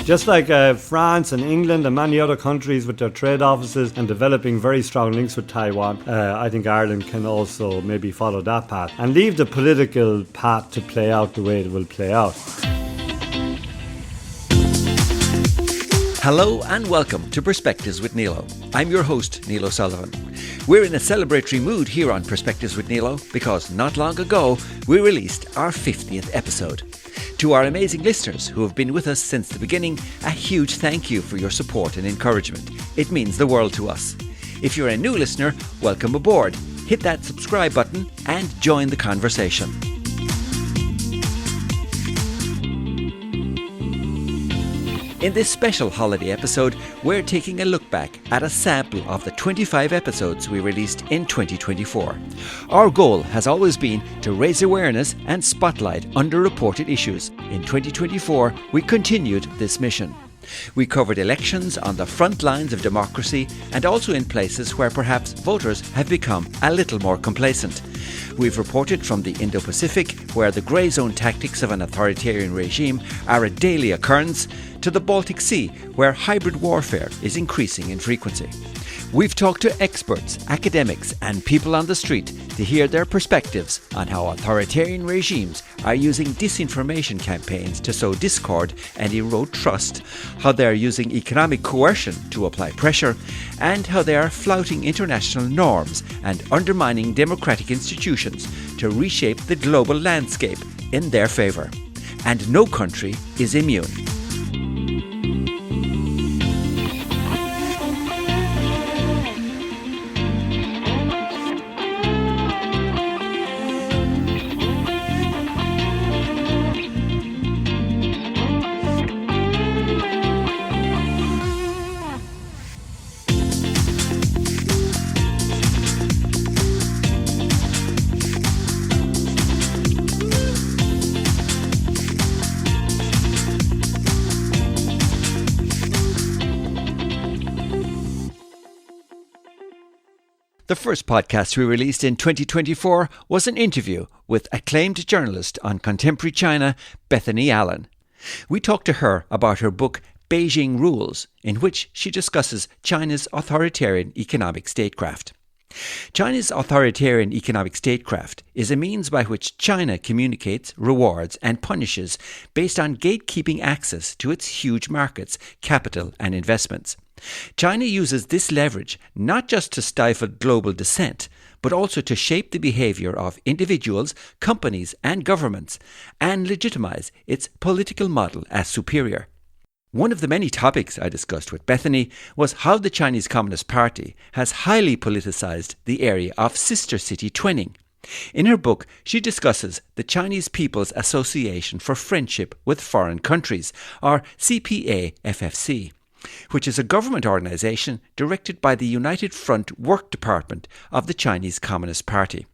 Just like France and England and many other countries with their trade offices and developing very strong links with Taiwan, I think Ireland can also maybe follow that path and leave the political path to play out the way it will play out. Hello and welcome to Perspectives with Neilo. I'm your host, Neilo Sullivan. We're in a celebratory mood here on Perspectives with Neilo because not long ago we released our 50th episode. To our amazing listeners who have been with us since the beginning, a huge thank you for your support and encouragement. It means the world to us. If you're a new listener, welcome aboard. Hit that subscribe button and join the conversation. In this special holiday episode, we're taking a look back at a sample of the 25 episodes we released in 2024. Our goal has always been to raise awareness and spotlight underreported issues. In 2024, we continued this mission. We covered elections on the front lines of democracy and also in places where perhaps voters have become a little more complacent. We've reported from the Indo-Pacific, where the grey zone tactics of an authoritarian regime are a daily occurrence, to the Baltic Sea, where hybrid warfare is increasing in frequency. We've talked to experts, academics and people on the street to hear their perspectives on how authoritarian regimes are using disinformation campaigns to sow discord and erode trust, how they are using economic coercion to apply pressure, and how they are flouting international norms and undermining democratic institutions to reshape the global landscape in their favour. And no country is immune. The first podcast we released in 2024 was an interview with acclaimed journalist on contemporary China, Bethany Allen. We talked to her about her book Beijing Rules, in which she discusses China's authoritarian economic statecraft. China's authoritarian economic statecraft is a means by which China communicates, rewards and punishes based on gatekeeping access to its huge markets, capital and investments. China uses this leverage not just to stifle global dissent, but also to shape the behaviour of individuals, companies and governments, and legitimise its political model as superior. One of the many topics I discussed with Bethany was how the Chinese Communist Party has highly politicised the area of sister city twinning. In her book, she discusses the Chinese People's Association for Friendship with Foreign Countries, or CPA-FFC, which is a government organisation directed by the United Front Work Department of the Chinese Communist Party.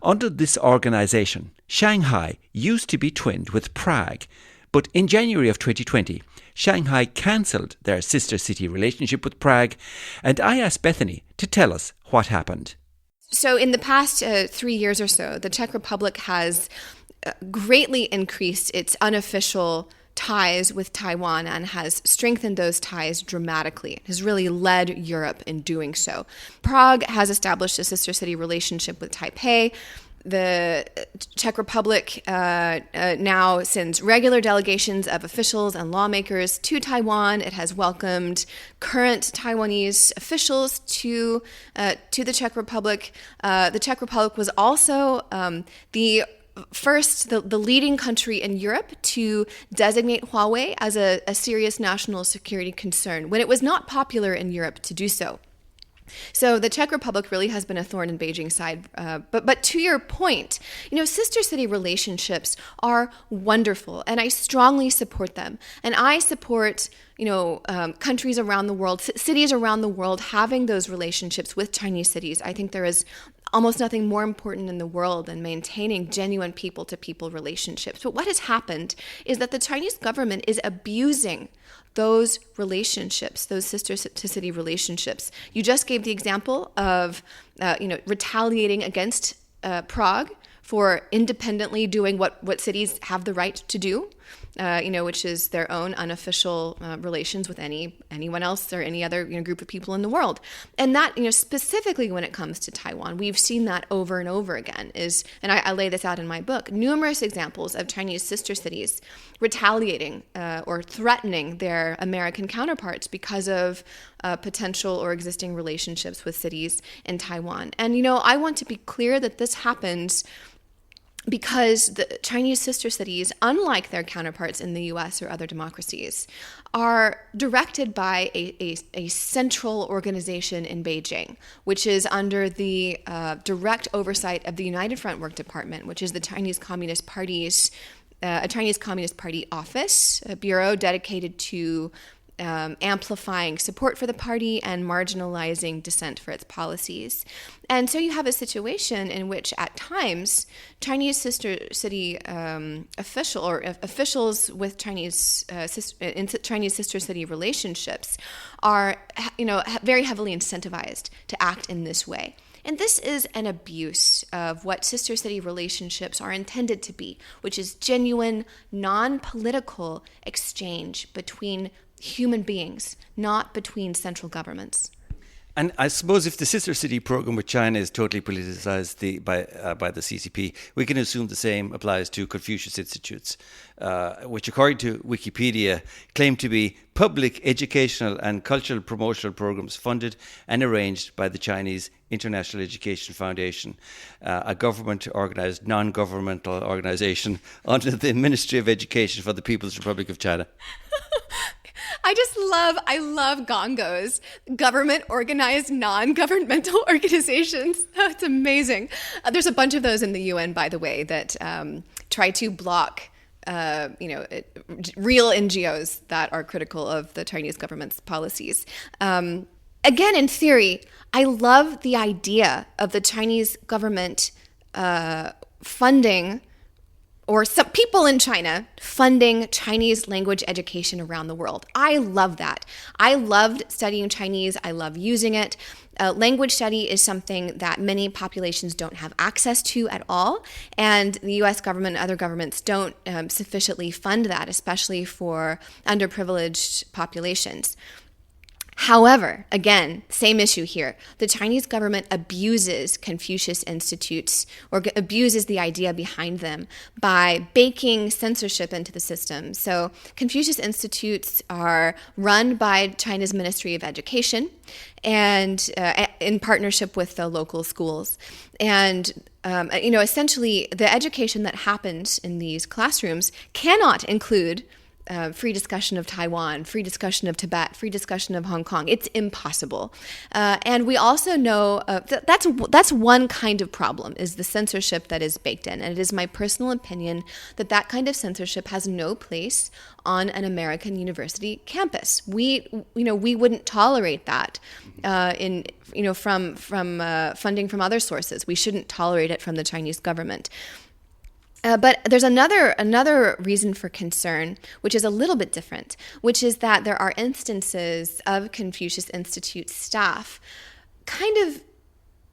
Under this organisation, Shanghai used to be twinned with Prague, but in January of 2020, Shanghai cancelled their sister city relationship with Prague, and I asked Bethany to tell us what happened. So in the past 3 years or so, the Czech Republic has greatly increased its unofficial ties with Taiwan and has strengthened those ties dramatically. It has really led Europe in doing so. Prague has established a sister city relationship with Taipei. The Czech Republic now sends regular delegations of officials and lawmakers to Taiwan. It has welcomed current Taiwanese officials to the Czech Republic. The Czech Republic was also the leading country in Europe to designate Huawei as a serious national security concern when it was not popular in Europe to do so. So the Czech Republic really has been a thorn in Beijing's side. But to your point, sister city relationships are wonderful, and I strongly support them. And I support, countries around the world, cities around the world having those relationships with Chinese cities. I think there is almost nothing more important in the world than maintaining genuine people-to-people relationships. But what has happened is that the Chinese government is abusing those relationships, those sister-to-city relationships. You just gave the example of, retaliating against Prague for independently doing what cities have the right to do. which is their own unofficial relations with anyone else or any other group of people in the world. And that, specifically when it comes to Taiwan, we've seen that over and over again. And I lay this out in my book, numerous examples of Chinese sister cities retaliating or threatening their American counterparts because of potential or existing relationships with cities in Taiwan. And, I want to be clear that this happens because the Chinese sister cities, unlike their counterparts in the US or other democracies, are directed by a central organization in Beijing, which is under the direct oversight of the United Front Work Department, which is the Chinese Communist Party's a Chinese Communist Party office, a bureau dedicated to amplifying support for the party and marginalizing dissent for its policies. And so you have a situation in which at times Chinese sister city officials with Chinese sister city relationships are very heavily incentivized to act in this way. And this is an abuse of what sister city relationships are intended to be, which is genuine, non-political exchange between human beings, not between central governments. And I suppose if the sister city program with China is totally politicized by the CCP, we can assume the same applies to Confucius Institutes, which, according to Wikipedia, claim to be public educational and cultural promotional programs funded and arranged by the Chinese International Education Foundation, a government-organized, non-governmental organization under the Ministry of Education for the People's Republic of China. I love gongos, government organized, non-governmental organizations. That's amazing. There's a bunch of those in the UN, by the way, that try to block, real NGOs that are critical of the Chinese government's policies. Again, in theory, I love the idea of the Chinese government funding, or some people in China funding Chinese language education around the world. I love that. I loved studying Chinese. I love using it. Language study is something that many populations don't have access to at all, and the U.S. government and other governments don't sufficiently fund that, especially for underprivileged populations. However, again, same issue here. The Chinese government abuses Confucius Institutes, or abuses the idea behind them, by baking censorship into the system. So Confucius Institutes are run by China's Ministry of Education and in partnership with the local schools. And essentially the education that happens in these classrooms cannot include free discussion of Taiwan, free discussion of Tibet, free discussion of Hong Kong. It's impossible. And we also know that's one kind of problem, is the censorship that is baked in. And it is my personal opinion that that kind of censorship has no place on an American university campus. We wouldn't tolerate that from funding from other sources. We shouldn't tolerate it from the Chinese government. But there's another reason for concern, which is a little bit different, which is that there are instances of Confucius Institute staff kind of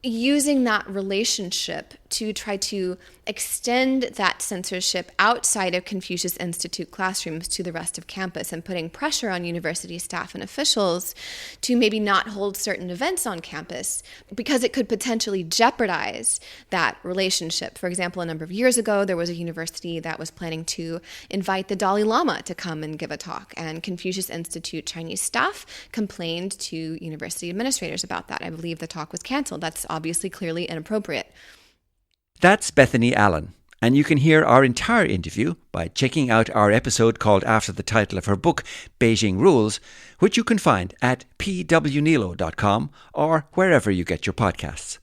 using that relationship to try to extend that censorship outside of Confucius Institute classrooms to the rest of campus, and putting pressure on university staff and officials to maybe not hold certain events on campus because it could potentially jeopardize that relationship. For example, a number of years ago, there was a university that was planning to invite the Dalai Lama to come and give a talk, and Confucius Institute Chinese staff complained to university administrators about that. I believe the talk was canceled. That's obviously clearly inappropriate. That's Bethany Allen, and you can hear our entire interview by checking out our episode called after the title of her book, Beijing Rules, which you can find at PwNeilo.com or wherever you get your podcasts.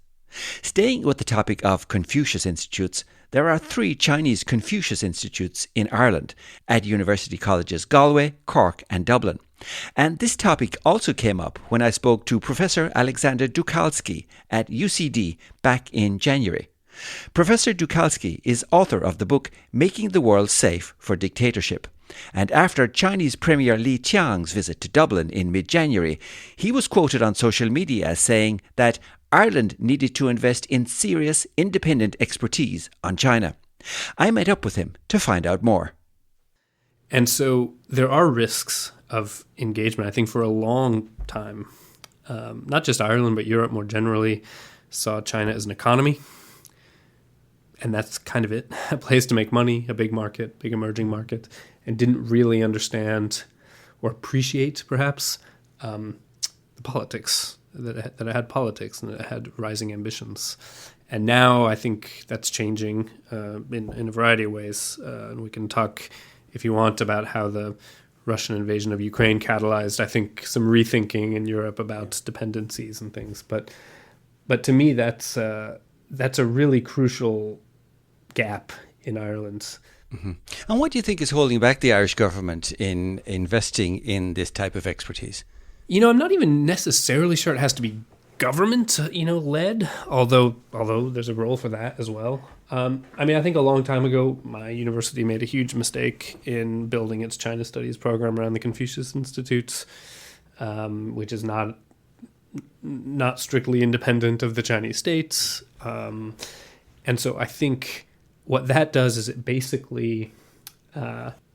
Staying with the topic of Confucius Institutes, there are 3 Chinese Confucius Institutes in Ireland at University Colleges Galway, Cork and Dublin. And this topic also came up when I spoke to Professor Alexander Dukalskis at UCD back in January. Professor Dukalskis is author of the book Making the World Safe for Dictatorship. And after Chinese Premier Li Qiang's visit to Dublin in mid-January, he was quoted on social media as saying that Ireland needed to invest in serious, independent expertise on China. I met up with him to find out more. And so there are risks of engagement. I think for a long time, not just Ireland, but Europe more generally, saw China as an economy. And that's kind of it, a place to make money, a big market, big emerging market, and didn't really understand or appreciate, perhaps, the politics, that it had politics and that it had rising ambitions. And now I think that's changing in a variety of ways. And we can talk, if you want, about how the Russian invasion of Ukraine catalyzed, I think, some rethinking in Europe about dependencies and things. But to me, that's a really crucial gap in Ireland. Mm-hmm. And what do you think is holding back the Irish government in investing in this type of expertise? I'm not even necessarily sure it has to be government, led, although there's a role for that as well. I think a long time ago, my university made a huge mistake in building its China Studies program around the Confucius Institutes, which is not strictly independent of the Chinese states. And so I think what that does is it basically,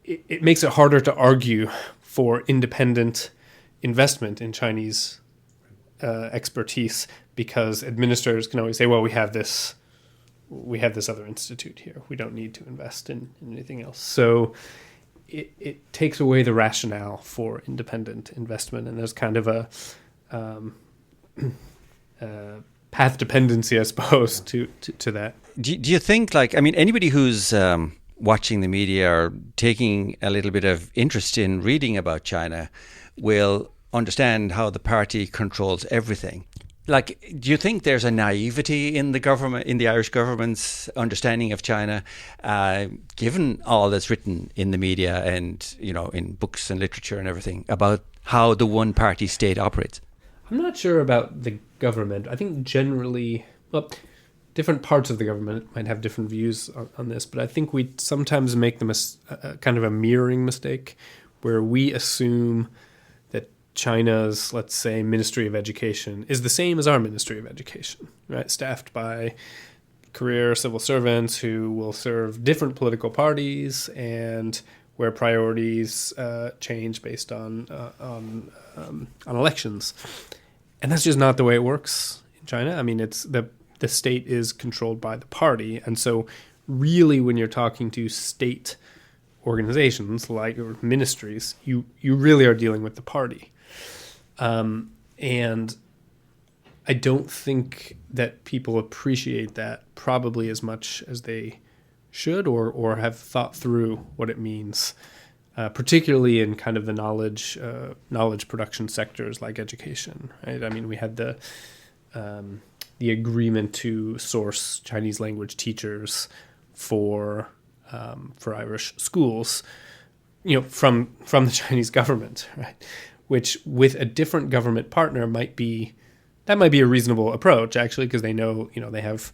it makes it harder to argue for independent investment in Chinese expertise, because administrators can always say, well, we have this other institute here. We don't need to invest in anything else. So it takes away the rationale for independent investment, and there's kind of a path dependency, I suppose, to that. Do you think, anybody who's watching the media or taking a little bit of interest in reading about China will understand how the party controls everything? Do you think there's a naivety in the government, in the Irish government's understanding of China, given all that's written in the media and, in books and literature and everything about how the one-party state operates? I'm not sure about the government. I think generally, different parts of the government might have different views on this, but I think we sometimes make kind of a mirroring mistake where we assume that China's, let's say, Ministry of Education is the same as our Ministry of Education, right? Staffed by career civil servants who will serve different political parties and where priorities change based on elections. And that's just not the way it works in China. I mean, it's the state is controlled by the party. And so really when you're talking to state organizations like or ministries, you really are dealing with the party. And I don't think that people appreciate that probably as much as they should or have thought through what it means, particularly in kind of the knowledge production sectors like education, right? I mean, we had the agreement to source Chinese language teachers for Irish schools, from the Chinese government, right? Which with a different government partner might be a reasonable approach, actually, because they know, they have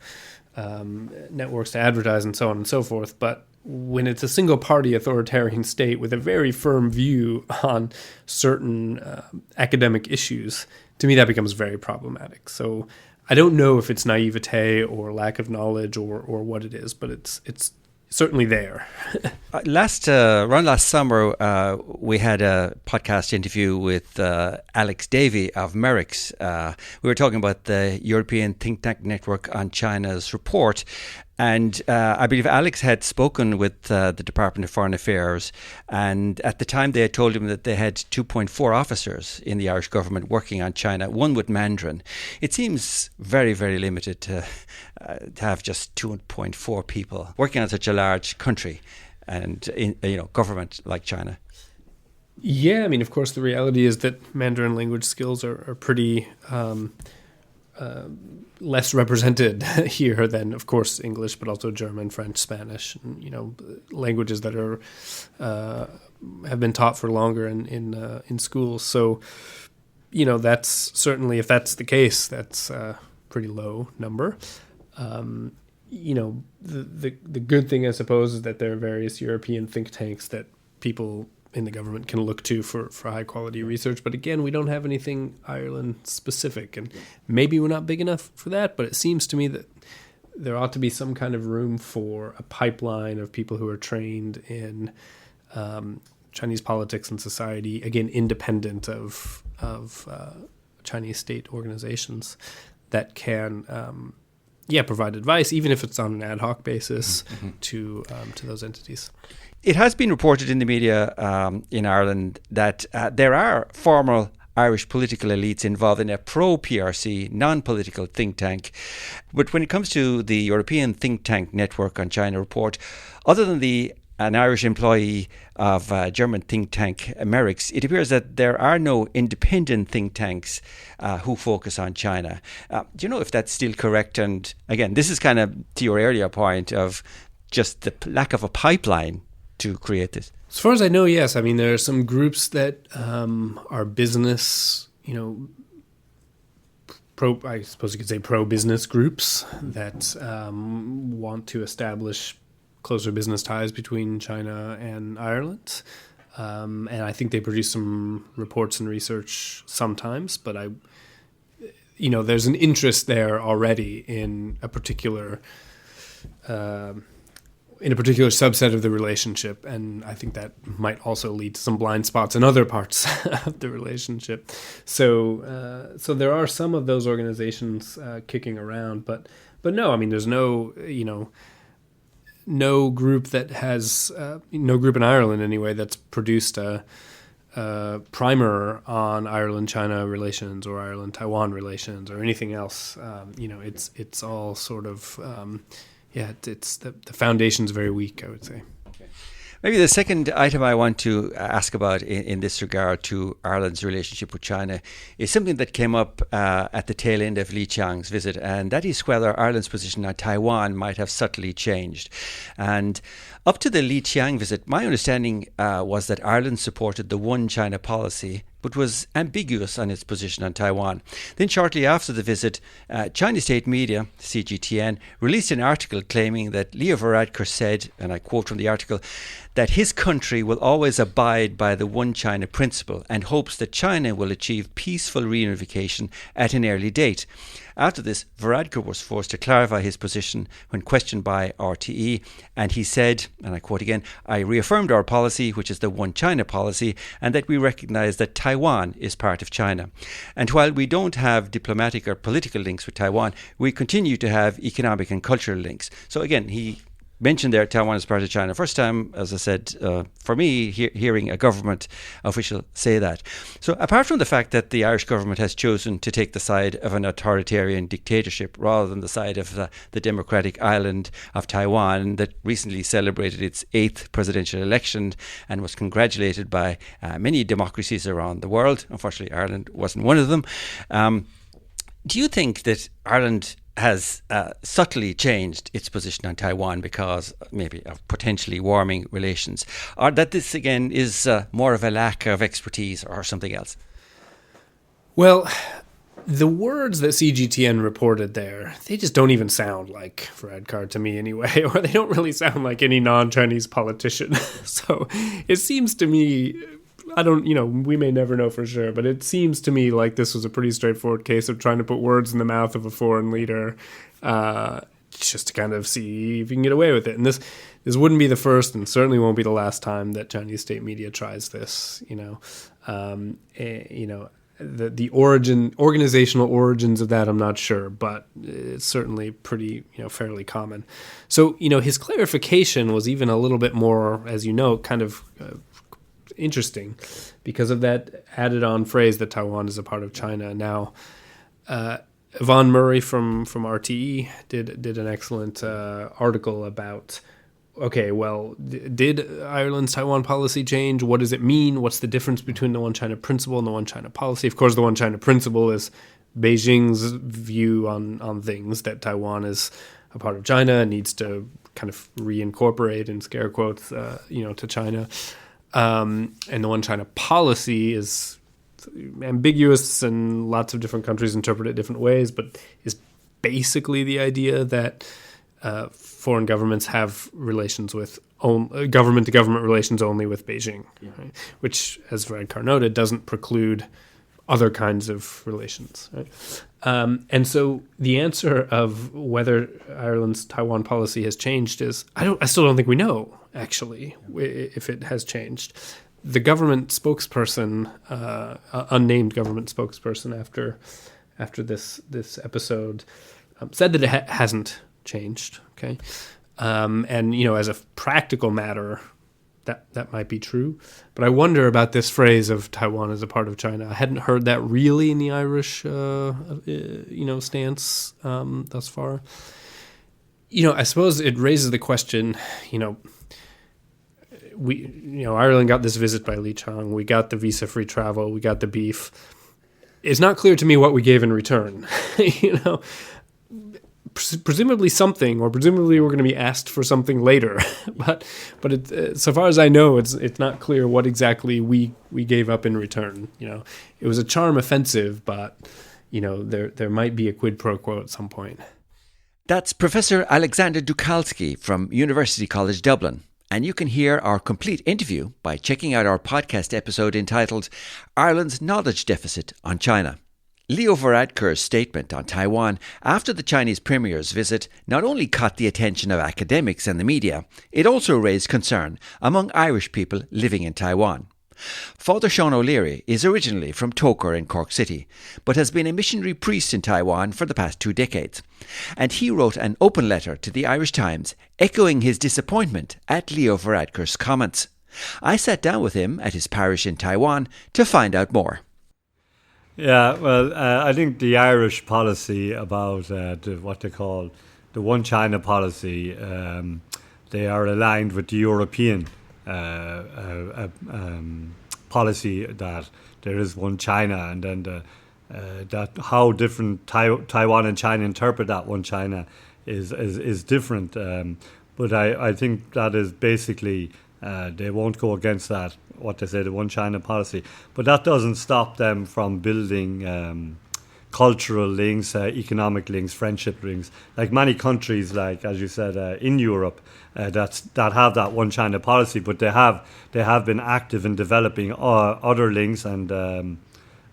networks to advertise and so on and so forth. But when it's a single party authoritarian state with a very firm view on certain academic issues, to me that becomes very problematic. So I don't know if it's naivete or lack of knowledge or what it is, but it's certainly there. around last summer, we had a podcast interview with Alex Davey of Merrick's. We were talking about the European think tank network on China's report. And I believe Alex had spoken with the Department of Foreign Affairs, and at the time they had told him that they had 2.4 officers in the Irish government working on China, one with Mandarin. It seems very, very limited to have just 2.4 people working on such a large country and in government like China. Yeah, I mean, of course, the reality is that Mandarin language skills are pretty less represented here than, of course, English, but also German, French, Spanish, and, languages that are have been taught for longer in schools. So, that's certainly, if that's the case, that's a pretty low number. The good thing, I suppose, is that there are various European think tanks that people in the government can look to for high quality research. But again, we don't have anything Ireland specific, and maybe we're not big enough for that, but it seems to me that there ought to be some kind of room for a pipeline of people who are trained in Chinese politics and society, again, independent of Chinese state organizations that can, provide advice, even if it's on an ad hoc basis, to those entities. It has been reported in the media in Ireland that there are formal Irish political elites involved in a pro-PRC, non-political think tank. But when it comes to the European Think Tank Network on China report, other than an Irish employee of German think tank Merix, it appears that there are no independent think tanks who focus on China. Do you know if that's still correct? And again, this is kind of to your earlier point of just the lack of a pipeline to create this. As far as I know, yes. I mean, there are some groups that are business, I suppose you could say pro-business groups that want to establish closer business ties between China and Ireland. And I think they produce some reports and research sometimes, but there's an interest there already in a particular subset of the relationship, and I think that might also lead to some blind spots in other parts of the relationship. So there are some of those organizations kicking around, but no, I mean, there's no group that has no group in Ireland anyway that's produced a primer on Ireland-China relations or Ireland-Taiwan relations or anything else. It's all sort of it's the foundation's very weak, I would say. Maybe the second item I want to ask about in this regard to Ireland's relationship with China is something that came up at the tail end of Li Qiang's visit, and that is whether Ireland's position on Taiwan might have subtly changed. And up to the Li Qiang visit, my understanding was that Ireland supported the one China policy, but was ambiguous on its position on Taiwan. Then shortly after the visit, Chinese state media, CGTN, released an article claiming that Leo Varadkar said, and I quote from the article, that his country will always abide by the one China principle and hopes that China will achieve peaceful reunification at an early date. After this, Varadkar was forced to clarify his position when questioned by RTE, and he said, and I quote again, "I reaffirmed our policy, which is the one China policy, and that we recognise that Taiwan is part of China. And while we don't have diplomatic or political links with Taiwan, we continue to have economic and cultural links." So again, he mentioned there Taiwan as part of China. First time, as I said, for me, hearing a government official say that. So apart from the fact that the Irish government has chosen to take the side of an authoritarian dictatorship rather than the side of the democratic island of Taiwan that recently celebrated its 8th presidential election and was congratulated by many democracies around the world. Unfortunately, Ireland wasn't one of them. Do you think that Ireland has subtly changed its position on Taiwan because maybe of potentially warming relations, or that this again is more of a lack of expertise or something else? Well, the words that CGTN reported there, they just don't even sound like Varadkar to me anyway, or they don't really sound like any non-Chinese politician. So it seems to me, we may never know for sure, but it seems to me like this was a pretty straightforward case of trying to put words in the mouth of a foreign leader just to kind of see if you can get away with it. And this wouldn't be the first and certainly won't be the last time that Chinese state media tries this, The organizational origins of that, I'm not sure, but it's certainly pretty, fairly common. So, his clarification was even a little bit more, as you know, kind of interesting because of that added on phrase that Taiwan is a part of China. Now, Yvonne Murray from RTE did an excellent article about, okay, well, did Ireland's Taiwan policy change? What does it mean? What's the difference between the one China principle and the one China policy? Of course, the one China principle is Beijing's view on things, that Taiwan is a part of China and needs to kind of reincorporate, in scare quotes, to China. And the one China policy is ambiguous and lots of different countries interpret it different ways, but is basically the idea that foreign governments have relations with government-to-government relations only with Beijing, right? Which, as Varadkar noted, doesn't preclude other kinds of relations. Right? And so the answer of whether Ireland's Taiwan policy has changed is I still don't think we know, actually, if it has changed. The government spokesperson, unnamed government spokesperson after this episode, said that it hasn't changed. Okay, and as a practical matter, that might be true. But I wonder about this phrase of Taiwan as a part of China. I hadn't heard that really in the Irish, stance thus far. I suppose it raises the question. Ireland got this visit by Li Chang. We got the visa-free travel. We got the beef. It's not clear to me what we gave in return. Presumably something, or presumably we're going to be asked for something later. but so far as I know, it's not clear what exactly we gave up in return. It was a charm offensive, but there might be a quid pro quo at some point. That's Professor Alexander Dukalskis from University College Dublin. And you can hear our complete interview by checking out our podcast episode entitled Ireland's Knowledge Deficit on China. Neilo Varadkar's statement on Taiwan after the Chinese Premier's visit not only caught the attention of academics and the media, it also raised concern among Irish people living in Taiwan. Father Sean O'Leary is originally from Toker in Cork City, but has been a missionary priest in Taiwan for the past 2 decades. And he wrote an open letter to the Irish Times echoing his disappointment at Neilo Varadkar's comments. I sat down with him at his parish in Taiwan to find out more. Yeah, well, I think the Irish policy about what they call the One China policy, they are aligned with the European policy that there is one China, and then that how different Taiwan and China interpret that one China is different. But I think that is basically they won't go against that, what they say, the one China policy. But that doesn't stop them from building cultural links, economic links, friendship links, like many countries, like as you said, in Europe, that have that one China policy, but they have been active in developing other links and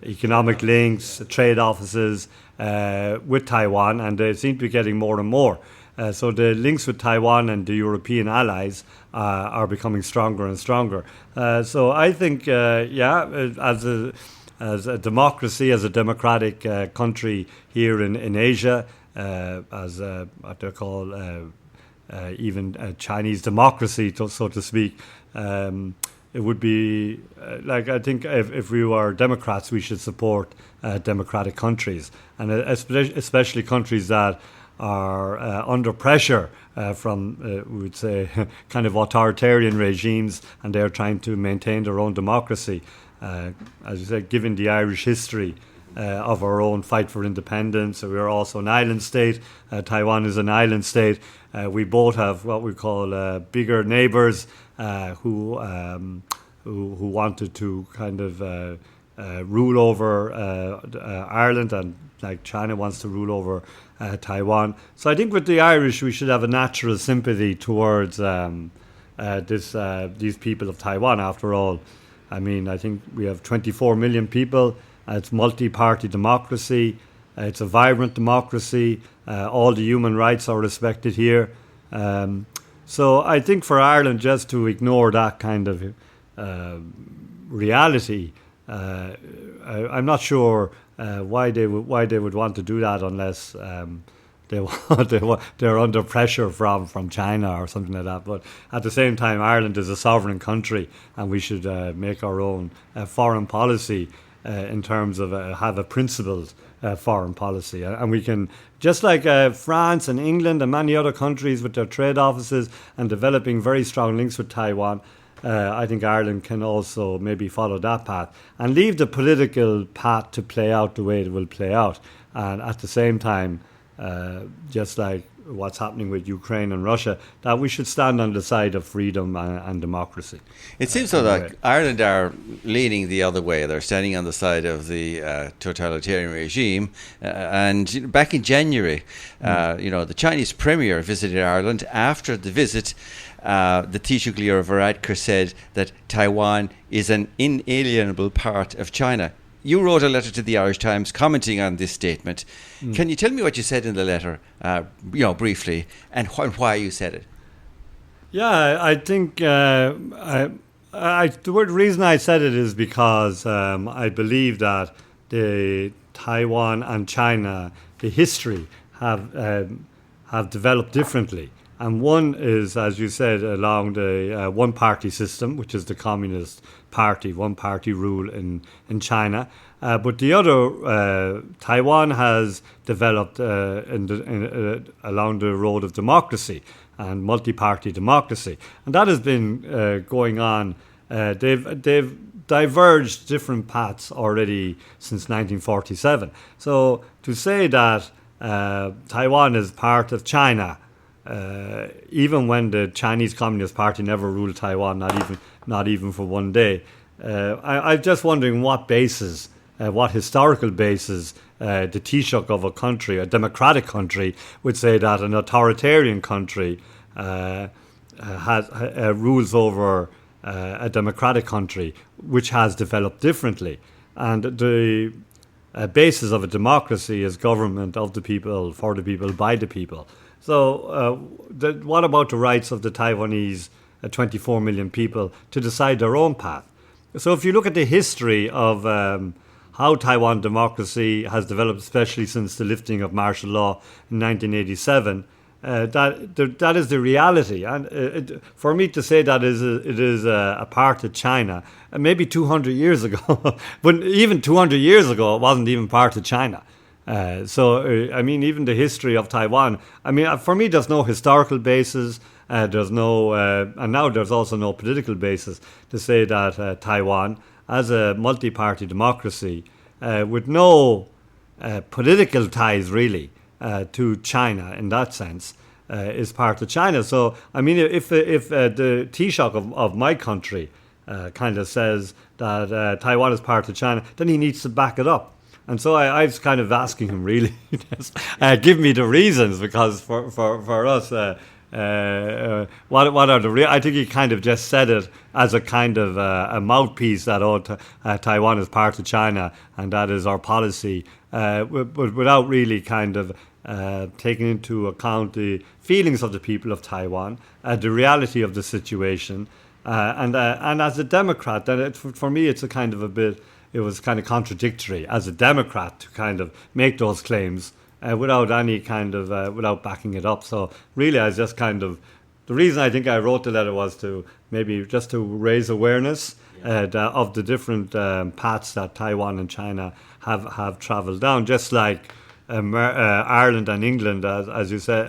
economic links, trade offices with Taiwan, and they seem to be getting more and more. So the links with Taiwan and the European allies are becoming stronger and stronger. So I think, as a democracy, as a democratic country here in Asia, as what they call even a Chinese democracy, so to speak, it would be I think if we were Democrats, we should support democratic countries, and especially countries that are under pressure from, we would say, kind of authoritarian regimes, and they're trying to maintain their own democracy. As you said, given the Irish history of our own fight for independence, we are also an island state. Taiwan is an island state. We both have what we call bigger neighbours who wanted to kind of rule over Ireland, and like China wants to rule over Taiwan. So I think with the Irish, we should have a natural sympathy towards these people of Taiwan. After all, I mean, I think we have 24 million people. It's multi-party democracy. It's a vibrant democracy. All the human rights are respected here. So I think for Ireland just to ignore that kind of reality, I'm not sure why they would want to do that unless they're under pressure from China or something like that. But at the same time, Ireland is a sovereign country, and we should make our own foreign policy in terms of have a principled foreign policy. And we can, just like France and England and many other countries with their trade offices and developing very strong links with Taiwan, I think Ireland can also maybe follow that path and leave the political path to play out the way it will play out. And at the same time, just like what's happening with Ukraine and Russia, that we should stand on the side of freedom and democracy. It seems so that Ireland are leaning the other way. They're standing on the side of the totalitarian regime. And back in January, the Chinese Premier visited Ireland. After the visit, the Taoiseach Neilo Varadkar said that Taiwan is an inalienable part of China. you wrote a letter to the Irish Times commenting on this statement. Can you tell me what you said in the letter, briefly, and why you said it? Yeah, I think the reason I said it is because I believe that the Taiwan and China, the history have developed differently. And one is, as you said, along the one-party system, which is the Communist Party, one-party rule in China. But the other, Taiwan has developed along the road of democracy and multi-party democracy. And that has been going on. They've diverged different paths already since 1947. So to say that Taiwan is part of China, even when the Chinese Communist Party never ruled Taiwan, not even for one day, I'm just wondering what basis, what historical basis, the Taoiseach of a country, a democratic country, would say that an authoritarian country rules over a democratic country which has developed differently. And the basis of a democracy is government of the people, for the people, by the people. So what about the rights of the Taiwanese 24 million people to decide their own path? So if you look at the history of how Taiwan democracy has developed, especially since the lifting of martial law in 1987, that is the reality. And for me to say that it is a part of China, maybe 200 years ago, but even 200 years ago, it wasn't even part of China. I mean, even the history of Taiwan, I mean, for me, there's no historical basis. There's no, and now there's also no political basis to say that Taiwan, as a multi-party democracy, with no political ties really to China in that sense, is part of China. So, I mean, if the Taoiseach of my country kind of says that Taiwan is part of China, then he needs to back it up. And so I was kind of asking him, really, give me the reasons, because for us, what are the real? I think he kind of just said it as a kind of a mouthpiece that Taiwan is part of China and that is our policy, but without really kind of taking into account the feelings of the people of Taiwan, the reality of the situation, and as a Democrat, then for me it's a kind of a bit. It was kind of contradictory as a Democrat to kind of make those claims without any kind of without backing it up. So really, I was just kind of the reason I think I wrote the letter was to maybe just to raise awareness of the different paths that Taiwan and China have travelled down, just like Ireland and England, as you said.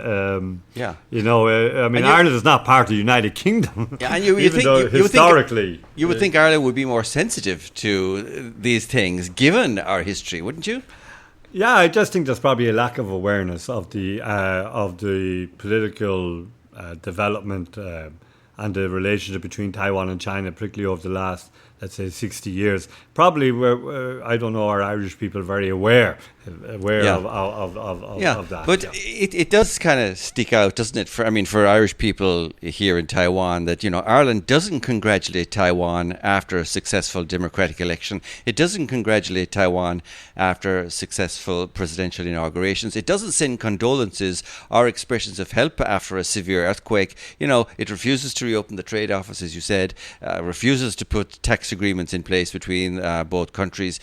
You know, I mean, Ireland is not part of the United Kingdom. Yeah, and historically, you would think Ireland would be more sensitive to these things, given our history, wouldn't you? Yeah, I just think there's probably a lack of awareness of the political development and the relationship between Taiwan and China, particularly over the last, let's say, 60 years. Probably, I don't know, are Irish people very aware of that. But it does kind of stick out, doesn't it? For Irish people here in Taiwan, that, you know, Ireland doesn't congratulate Taiwan after a successful democratic election. It doesn't congratulate Taiwan after successful presidential inaugurations. It doesn't send condolences or expressions of help after a severe earthquake. You know, it refuses to reopen the trade office, as you said, refuses to put tax agreements in place between both countries.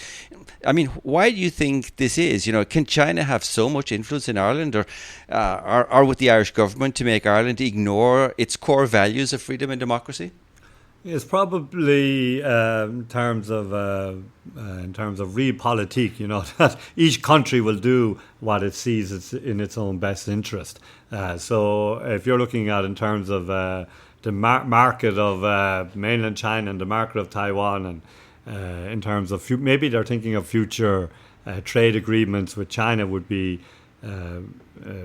I mean, why do you think this is? You know, can China have so much influence in Ireland or with the Irish government to make Ireland ignore its core values of freedom and democracy? It's probably in terms of realpolitik, you know, that each country will do what it sees is in its own best interest. So if you're looking at in terms of the market of mainland China and the market of Taiwan, and in terms of maybe they're thinking of future trade agreements with China would be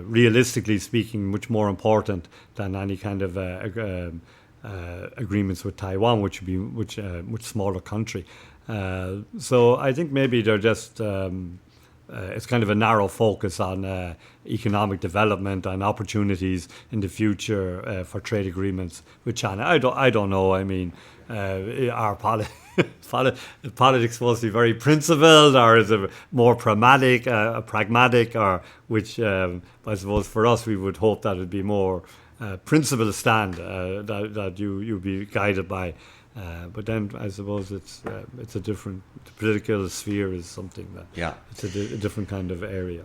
realistically speaking much more important than any kind of agreements with Taiwan, which would be much smaller country. So I think maybe they're just it's kind of a narrow focus on economic development and opportunities in the future for trade agreements with China. I don't know. I mean, our politics supposed to be very principled, or is it more pragmatic, or which I suppose for us we would hope that it'd be more principled stand that you be guided by. But then I suppose it's a different, the political sphere is something that it's a different kind of area.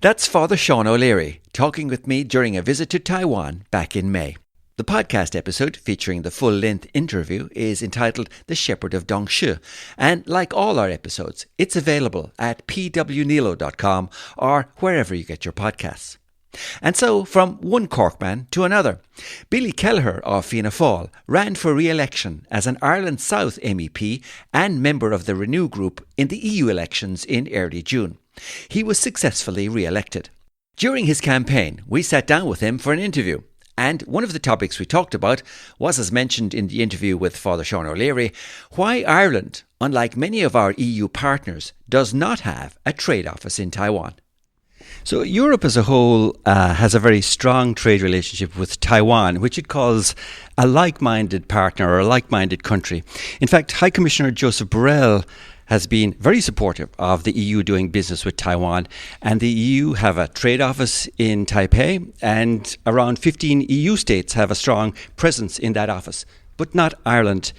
That's Father Sean O'Leary talking with me during a visit to Taiwan back in May. The podcast episode featuring the full-length interview is entitled The Shepherd of Dongshi, and like all our episodes, it's available at PwNeilo.com or wherever you get your podcasts. And so, from one Corkman to another, Billy Kelleher of Fianna Fáil ran for re-election as an Ireland South MEP and member of the Renew Group in the EU elections in early June. He was successfully re-elected. During his campaign, we sat down with him for an interview. And one of the topics we talked about was, as mentioned in the interview with Father Sean O'Leary, why Ireland, unlike many of our EU partners, does not have a trade office in Taiwan. So Europe as a whole has a very strong trade relationship with Taiwan, which it calls a like-minded partner or a like-minded country. In fact, High Commissioner Joseph Borrell has been very supportive of the EU doing business with Taiwan, and the EU have a trade office in Taipei, and around 15 EU states have a strong presence in that office, but not Ireland.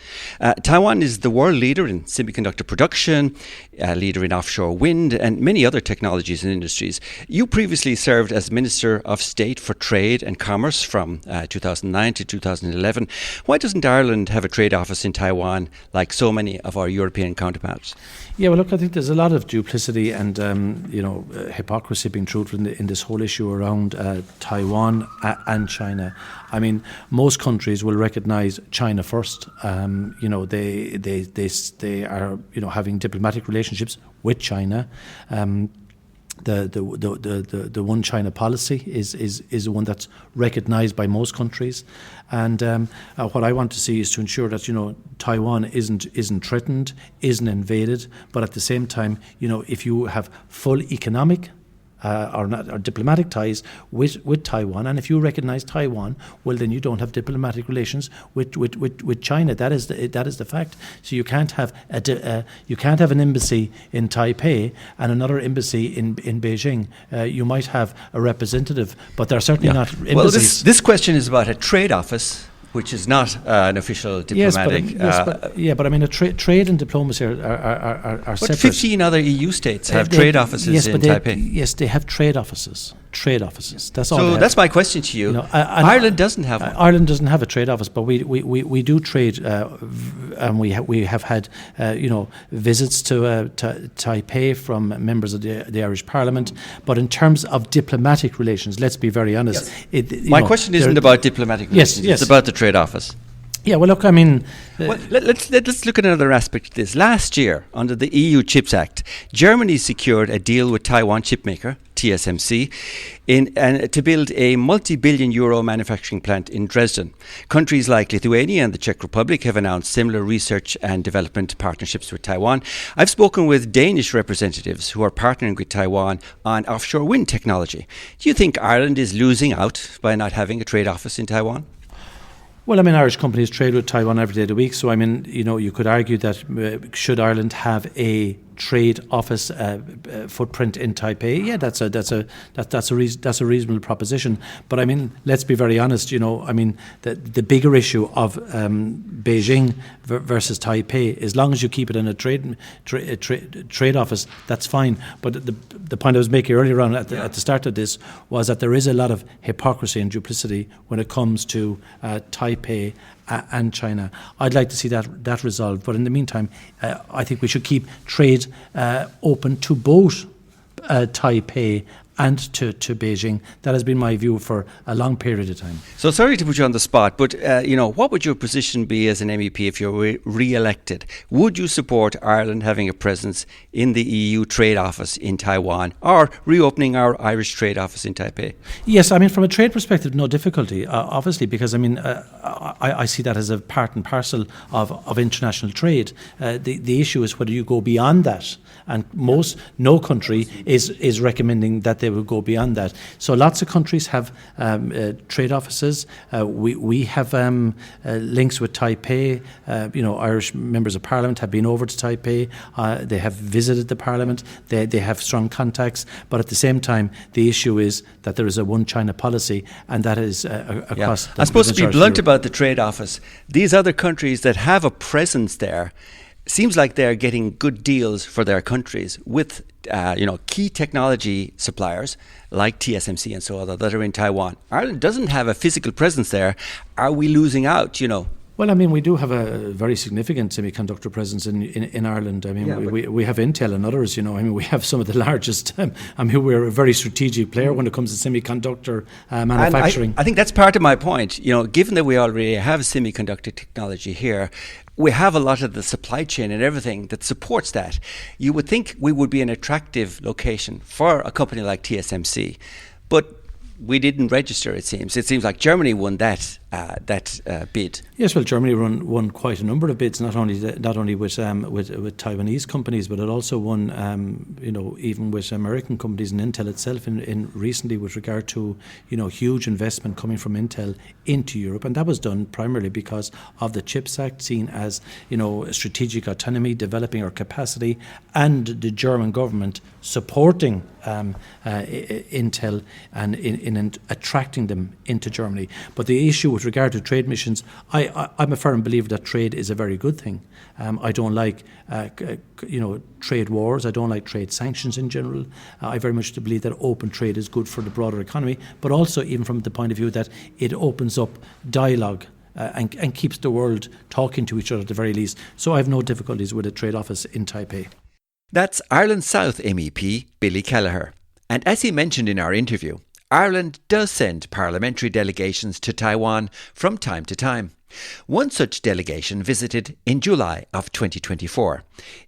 Taiwan is the world leader in semiconductor production, a leader in offshore wind and many other technologies and industries. You previously served as Minister of State for Trade and Commerce from 2009 to 2011. Why doesn't Ireland have a trade office in Taiwan like so many of our European counterparts? Yeah, well, look, I think there's a lot of duplicity and, hypocrisy being truthful in this whole issue around Taiwan and China. I mean, most countries will recognise China first. They are, having diplomatic relationships with China. The one China policy is one that's recognised by most countries, and what I want to see is to ensure that Taiwan isn't threatened, isn't invaded, but at the same time, if you have full economic or diplomatic ties with Taiwan, and if you recognise Taiwan, well, then you don't have diplomatic relations with China. That is the fact. So you can't have an embassy in Taipei and another embassy in Beijing. You might have a representative, but they're certainly not embassies. Well, this question is about a trade office, which is not an official diplomatic. But I mean, trade and diplomacy are but separate. 15 other EU states have trade offices in Taipei. Yes, they have trade offices. That's all. So that's my question to you. Ireland doesn't have one. Ireland doesn't have a trade office, but we do trade, and we have had visits to Taipei from members of the Irish Parliament. But in terms of diplomatic relations, let's be very honest. Yes. My question isn't about diplomatic relations. Yes. It's about the trade office. Yeah, well, look, I mean... let's look at another aspect of this. Last year, under the EU Chips Act, Germany secured a deal with Taiwan chipmaker, TSMC, to build a multi-billion euro manufacturing plant in Dresden. Countries like Lithuania and the Czech Republic have announced similar research and development partnerships with Taiwan. I've spoken with Danish representatives who are partnering with Taiwan on offshore wind technology. Do you think Ireland is losing out by not having a trade office in Taiwan? Well, I mean, Irish companies trade with Taiwan every day of the week. So, I mean, you could argue that should Ireland have a trade office footprint in Taipei? Yeah, that's a reasonable proposition. But I mean, let's be very honest. I mean, the bigger issue of Beijing versus Taipei, as long as you keep it in a trade office, that's fine. But the point I was making earlier on at the start of this was that there is a lot of hypocrisy and duplicity when it comes to Taipei and China. I'd like to see that resolved. But in the meantime, I think we should keep trade open to both Taipei and to Beijing. That has been my view for a long period of time. So sorry to put you on the spot, but what would your position be as an MEP if you're re-elected? Would you support Ireland having a presence in the EU trade office in Taiwan, or reopening our Irish trade office in Taipei? Yes, I mean, from a trade perspective, no difficulty, obviously, because I see that as a part and parcel of international trade. The issue is whether you go beyond that, and no country is recommending that they will go beyond that. So lots of countries have trade offices. We have links with Taipei. Irish members of Parliament have been over to Taipei. They have visited the Parliament. They have strong contacts. But at the same time, the issue is that there is a one China policy, and that is across. I'm supposed to be blunt about the trade office. These other countries that have a presence there, seems like they're getting good deals for their countries with key technology suppliers like TSMC and so on that are in Taiwan. Ireland doesn't have a physical presence there. Are we losing out, Well, I mean, we do have a very significant semiconductor presence in Ireland. I mean, we have Intel and others, we have some of the largest. We're a very strategic player when it comes to semiconductor manufacturing. I think that's part of my point. Given that we already have semiconductor technology here, we have a lot of the supply chain and everything that supports that. You would think we would be an attractive location for a company like TSMC, but we didn't register, it seems. It seems like Germany won that bid. Yes, well, Germany won quite a number of bids, not only with Taiwanese companies, but it also won, even with American companies and Intel itself in recently with regard to, huge investment coming from Intel into Europe. And that was done primarily because of the CHIPS Act, seen as, strategic autonomy, developing our capacity, and the German government supporting Intel and in attracting them into Germany. But the issue with regard to trade missions, I'm a firm believer that trade is a very good thing. I don't like, trade wars. I don't like trade sanctions in general. I very much believe that open trade is good for the broader economy, but also even from the point of view that it opens up dialogue and keeps the world talking to each other at the very least. So I have no difficulties with a trade office in Taipei. That's Ireland South MEP Billy Kelleher. And as he mentioned in our interview, Ireland does send parliamentary delegations to Taiwan from time to time. One such delegation visited in July of 2024.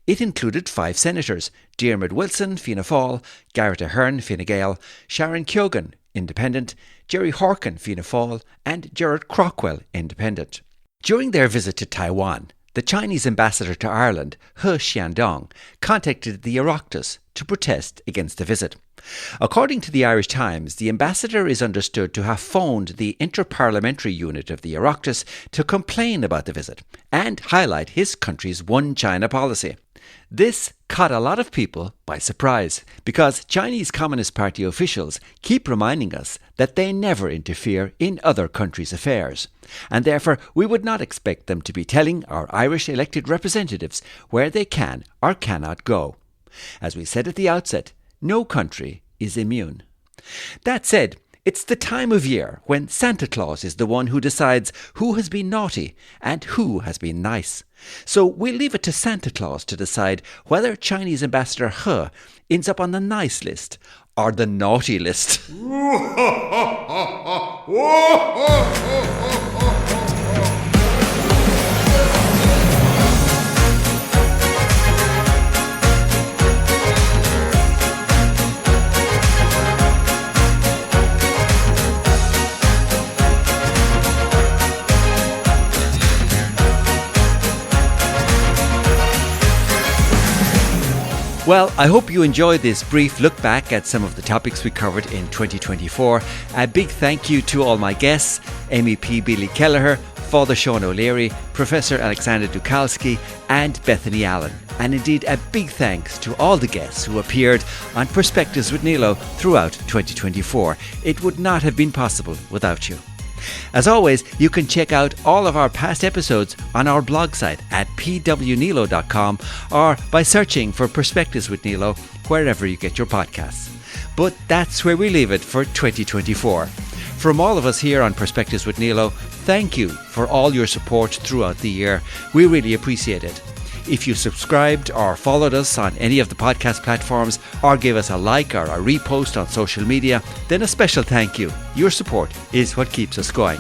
It included 5 senators: Diarmuid Wilson, Fianna Fáil; Garrett Ahern, Fine Gael; Sharon Keoghan, Independent; Jerry Horkin, Fianna Fáil; and Gerard Crockwell, Independent. During their visit to Taiwan, the Chinese ambassador to Ireland, He Xiandong, contacted the Oireachtas to protest against the visit. According to the Irish Times, the ambassador is understood to have phoned the Inter-Parliamentary Unit of the Oireachtas to complain about the visit and highlight his country's one China policy. This caught a lot of people by surprise, because Chinese Communist Party officials keep reminding us that they never interfere in other countries' affairs, and therefore we would not expect them to be telling our Irish elected representatives where they can or cannot go. As we said at the outset, no country is immune. That said, it's the time of year when Santa Claus is the one who decides who has been naughty and who has been nice. So we'll leave it to Santa Claus to decide whether Chinese Ambassador He ends up on the nice list or the naughty list. Well, I hope you enjoyed this brief look back at some of the topics we covered in 2024. A big thank you to all my guests, MEP Billy Kelleher, Father Sean O'Leary, Professor Alexander Dukalskis and Bethany Allen. And indeed a big thanks to all the guests who appeared on Perspectives with Neilo throughout 2024. It would not have been possible without you. As always, you can check out all of our past episodes on our blog site at PwNeilo.com or by searching for Perspectives with Neilo wherever you get your podcasts. But that's where we leave it for 2024. From all of us here on Perspectives with Neilo, thank you for all your support throughout the year. We really appreciate it. If you subscribed or followed us on any of the podcast platforms or gave us a like or a repost on social media, then a special thank you. Your support is what keeps us going.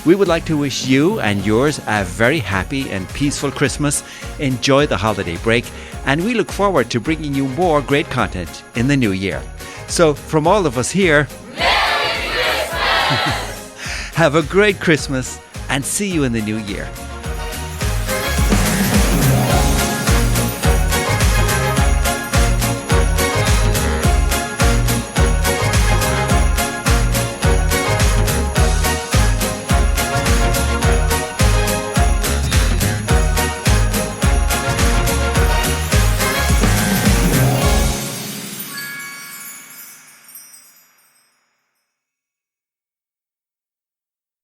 We would like to wish you and yours a very happy and peaceful Christmas. Enjoy the holiday break, and we look forward to bringing you more great content in the new year. So from all of us here, Merry Christmas! Have a great Christmas and see you in the new year.